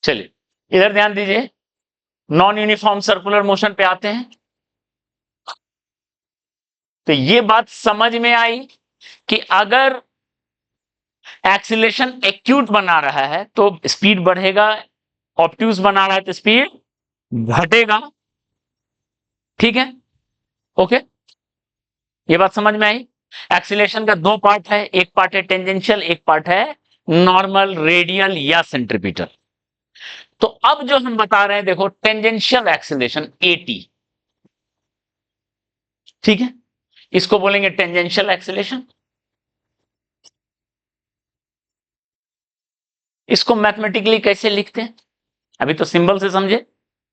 चलिए इधर ध्यान दीजिए, नॉन यूनिफॉर्म सर्कुलर मोशन पे आते हैं। तो ये बात समझ में आई कि अगर एक्सीलरेशन एक्यूट बना रहा है तो स्पीड बढ़ेगा, ऑब्ट्यूज बना रहा है तो स्पीड घटेगा। ठीक है, ओके, ये बात समझ में आई। एक्सीलरेशन का दो पार्ट है, एक पार्ट है टेंजेंशियल, एक पार्ट है नॉर्मल, रेडियल या सेंट्रीपिटल। तो अब जो हम बता रहे हैं, देखो टेंजेंशियल एक्सीलरेशन एटी, ठीक है, इसको बोलेंगे टेंजेंशियल एक्सीलरेशन। इसको मैथमेटिकली कैसे लिखते हैं, अभी तो सिंबल से समझे।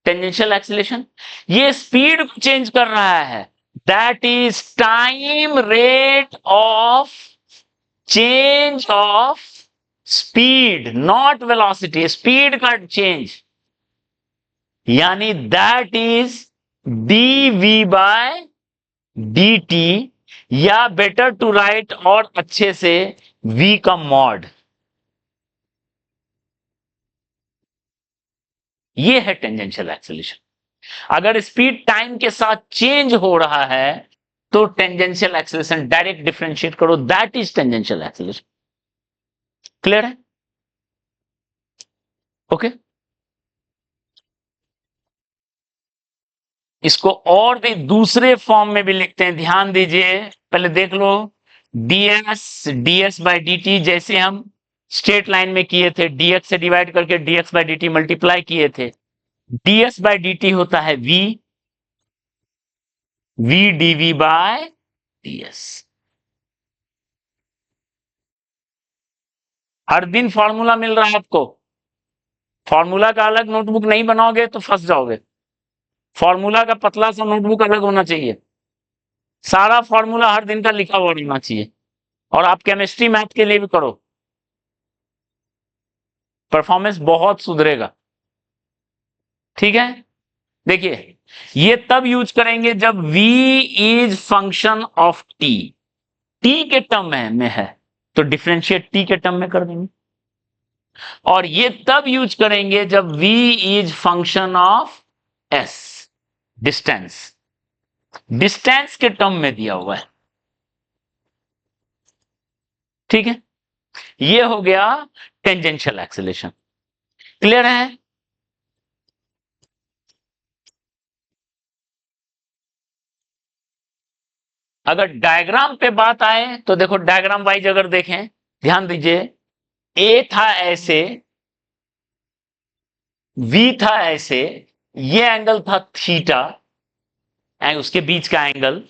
टेंजेंशियल एक्सीलरेशन ये स्पीड को चेंज कर रहा है, that is time rate of change of speed, not velocity, speed का चेंज, यानी that is dv by dt, या बेटर टू राइट और अच्छे से v का मॉड। ये है टेंजेंशियल एक्सीलरेशन। अगर स्पीड टाइम के साथ चेंज हो रहा है तो टेंजेंशियल एक्सीलरेशन डायरेक्ट डिफरेंशिएट करो, that is tangential acceleration. Clear है, ओके। इसको और भी दूसरे फॉर्म में भी लिखते हैं, ध्यान दीजिए, पहले देख लो। ds बाई डी टी, जैसे हम स्ट्रेट लाइन में किए थे, dx से डिवाइड करके dx by D T multiply किए थे, ds बाई डी टी होता है v dv बाय ds। हर दिन फॉर्मूला मिल रहा है आपको, फॉर्मूला का अलग नोटबुक नहीं बनाओगे तो फंस जाओगे। फॉर्मूला का पतला सा नोटबुक अलग होना चाहिए, सारा फॉर्मूला हर दिन का लिखा हुआ होना चाहिए। और आप केमिस्ट्री मैथ के लिए भी करो, परफॉर्मेंस बहुत सुधरेगा। ठीक है, देखिए ये तब यूज करेंगे जब v is function of t, t के टर्म में है तो डिफरेंशिएट t के टर्म में कर देंगे। और ये तब यूज करेंगे जब v is function of s, distance, distance के टर्म में दिया हुआ है। ठीक है, ये हो गया टेंजेंशियल एक्सीलरेशन। क्लियर है, अगर डायग्राम पे बात आए तो देखो डायग्राम वाइज अगर देखें, ध्यान दीजिए, ए था ऐसे, वी था ऐसे, ये एंगल था थीटा, उसके बीच का एंगल।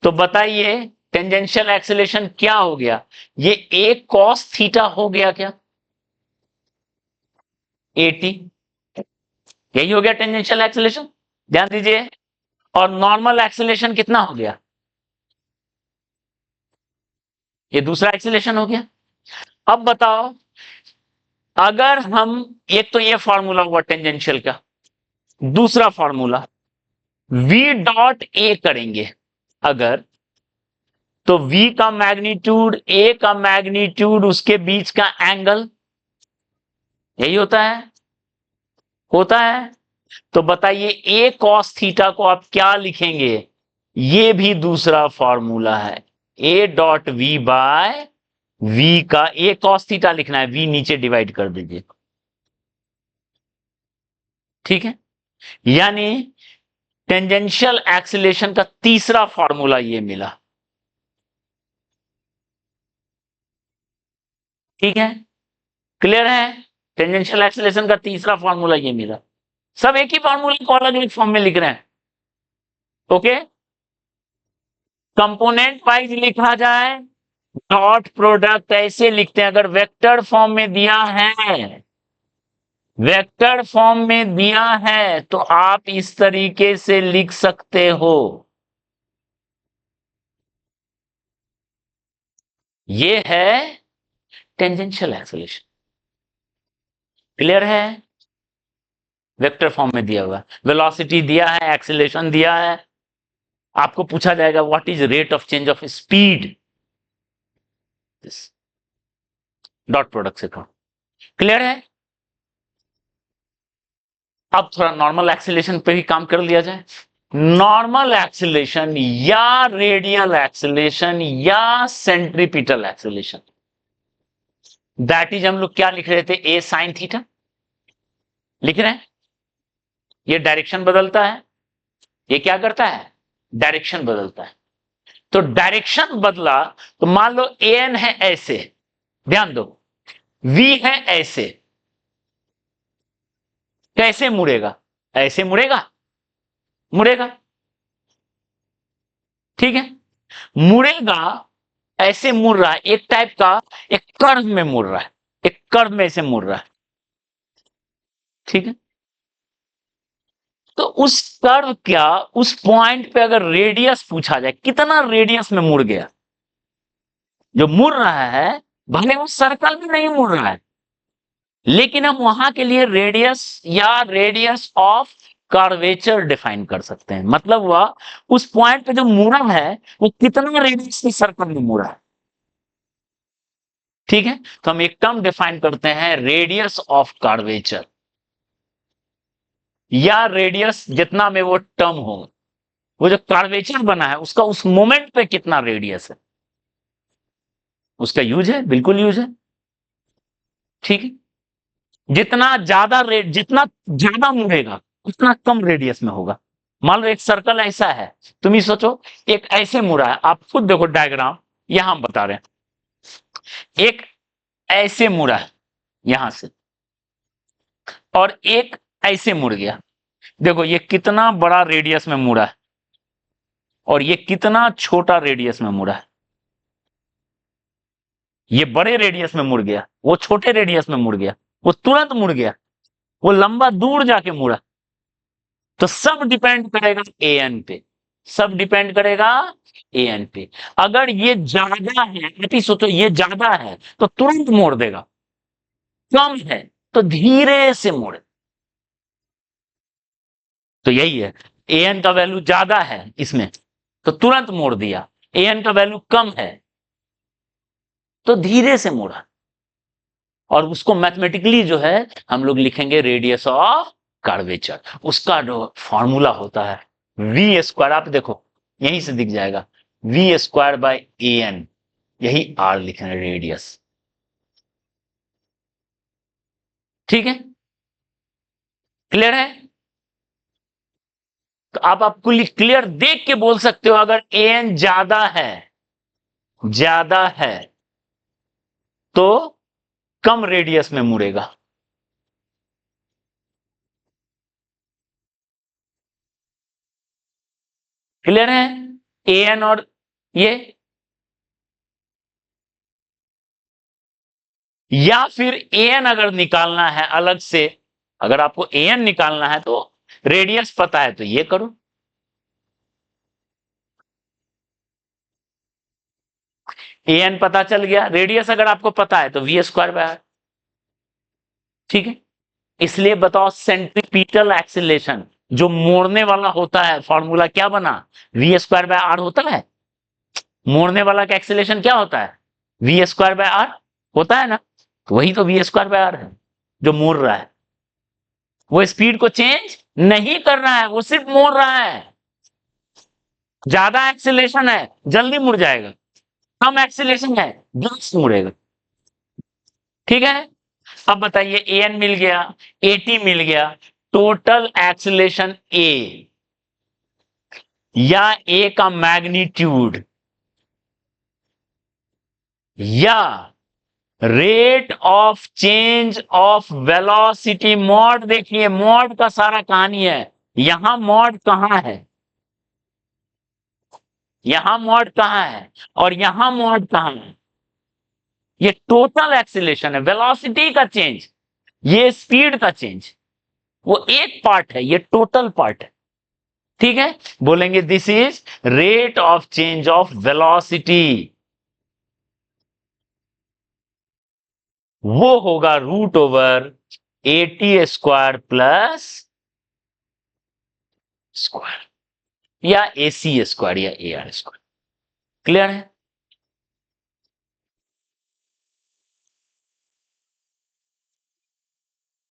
तो बताइए टेंजेंशियल एक्सीलरेशन क्या हो गया, ये एक कॉस थीटा हो गया क्या, 80, यही हो गया टेंजेंशियल एक्सीलरेशन। ध्यान दीजिए, और नॉर्मल एक्सीलरेशन कितना हो गया, ये दूसरा एक्सीलरेशन हो गया। अब बताओ, अगर हम, एक तो ये फॉर्मूला हुआ टेंजेंशियल का, दूसरा फॉर्मूला v डॉट ए करेंगे अगर, तो v का मैग्नीट्यूड, a का मैग्नीट्यूड, उसके बीच का एंगल, यही होता है। तो बताइए a cos थीटा को आप क्या लिखेंगे, ये भी दूसरा फॉर्मूला है, a dot V by v का a cos थीटा लिखना है, v नीचे डिवाइड कर दीजिए। ठीक है, यानी टेंजेंशियल एक्सीलरेशन का तीसरा फॉर्मूला ये मिला। ठीक है, क्लियर है, टेंजेंशियल एक्सीलरेशन का तीसरा फॉर्मूला ये मिला। सब एक ही फॉर्मूला को अलग अलग फॉर्म में लिख रहे हैं। ओके, कंपोनेंट वाइज लिखा जाए, डॉट प्रोडक्ट ऐसे लिखते हैं, अगर वेक्टर फॉर्म में दिया है, वेक्टर फॉर्म में दिया है तो आप इस तरीके से लिख सकते हो, ये है टेंजेंशियल एक्सीलरेशन। क्लियर है, वेक्टर फॉर्म में दिया हुआ, वेलोसिटी दिया है, एक्सीलरेशन दिया है, आपको पूछा जाएगा what is rate of change of speed, dot product से कहो। क्लियर है, अब थोड़ा नॉर्मल एक्सीलरेशन पे भी काम कर लिया जाए। नॉर्मल एक्सीलरेशन या रेडियल एक्सीलरेशन या सेंट्रीपिटल एक्सीलरेशन, दैट इज हम लोग क्या लिख रहे थे, ए साइन थीटा लिख रहे हैं। ये डायरेक्शन बदलता है, ये क्या करता है, डायरेक्शन बदलता है। तो डायरेक्शन बदला तो मान लो एन है ऐसे, ध्यान दो, वी है ऐसे, कैसे मुड़ेगा, ऐसे मुड़ेगा, मुड़ेगा, ठीक है, मुड़ेगा, ऐसे मुड़ रहा है, एक टाइप का एक कर्व में मुड़ रहा है, एक कर्व में ऐसे मुड़ रहा है, ठीक है। तो उस कर्व क्या, उस पॉइंट पे अगर रेडियस पूछा जाए, कितना रेडियस में मुड़ गया, जो मुड़ रहा है भले वो सर्कल में नहीं मुड़ रहा है, लेकिन हम वहां के लिए रेडियस या रेडियस ऑफ कर्वेचर डिफाइन कर सकते हैं। मतलब वह उस पॉइंट पे जो मुड़ा है वो कितना रेडियस के सर्कल में मुड़ा है, ठीक है। तो हम एक टर्म डिफाइन करते हैं, रेडियस ऑफ कर्वेचर, या रेडियस जितना में वो टर्म हो, वो जो कर्वेचर बना है उसका उस मोमेंट पे कितना रेडियस है, उसका यूज है, बिल्कुल यूज है, ठीक है। जितना ज्यादा रेट, जितना ज्यादा मुड़ेगा उतना कम रेडियस में होगा। मान लो एक सर्कल ऐसा है, तुम ही सोचो, एक ऐसे मुड़ा है, आप खुद देखो डायग्राम, यहां हम बता रहे हैं, एक ऐसे मुड़ा है यहां से, और एक ऐसे मुड़ गया, देखो ये कितना बड़ा रेडियस में मुड़ा है और ये कितना छोटा रेडियस में मुड़ा है। ये बड़े रेडियस में मुड़ गया, वो छोटे रेडियस में मुड़ गया, वो तुरंत मुड़ गया, वो लंबा दूर जाके मुड़ा। तो सब डिपेंड करेगा ए एन पे, सब डिपेंड करेगा ए एन पे। अगर ये ज्यादा है, आप ही सोचो ये ज्यादा है तो तुरंत मोड़ देगा, कम है तो धीरे से मोड़े। तो यही है, ए एन का वैल्यू ज्यादा है इसमें तो तुरंत मोड़ दिया, ए एन का वैल्यू कम है तो धीरे से मोड़ा। और उसको मैथमेटिकली जो है हम लोग लिखेंगे रेडियस ऑफ कर्वेचर। उसका जो फॉर्मूला होता है वी स्क्वायर, आप देखो यहीं से दिख जाएगा, V square by A N, यही आर लिखना है रेडियस, ठीक है, क्लियर है। तो आप आपको क्लियर देख के बोल सकते हो, अगर ए एन ज्यादा है, ज्यादा है तो कम रेडियस में मुड़ेगा, क्लियर है, ए एन और ये। या फिर ए एन अगर निकालना है अलग से, अगर आपको ए एन निकालना है तो रेडियस पता है तो ये करो, ए एन पता चल गया, रेडियस अगर आपको पता है तो वी स्क्वायर बाय आर, ठीक है। इसलिए बताओ सेंट्रीपिटल एक्सीलरेशन जो मोड़ने वाला होता है, फॉर्मूला क्या बना, वी स्क्वायर बाय आर होता है। मोड़ने वाला का एक्सीलरेशन क्या होता है, वी स्क्वायर बाय आर होता है ना, तो वही तो वी स्क्वायर बाय आर है जो मोड़ रहा है। वो स्पीड को चेंज नहीं कर रहा है, वो सिर्फ मोड़ रहा है। ज्यादा एक्सीलरेशन है जल्दी मुड़ जाएगा, कम एक्सीलरेशन है जल्द मुड़ेगा, ठीक है। अब बताइए ए एन मिल गया, ए टी मिल गया, टोटल एक्सीलरेशन ए या ए का मैग्नीट्यूड या rate of change of velocity, mod देखिए, मॉड का सारा कहानी है, यहां मॉड कहां है, यहां मॉड कहां है और यहां मॉड कहां है। ये टोटल एक्सीलरेशन है, वेलोसिटी का चेंज, ये स्पीड का चेंज, वो एक पार्ट है, ये टोटल पार्ट है, ठीक है। बोलेंगे this is rate of change of velocity, वो होगा root over A T square plus square या ए सी स्क्वायर या ए आर स्क्वायर, क्लियर है।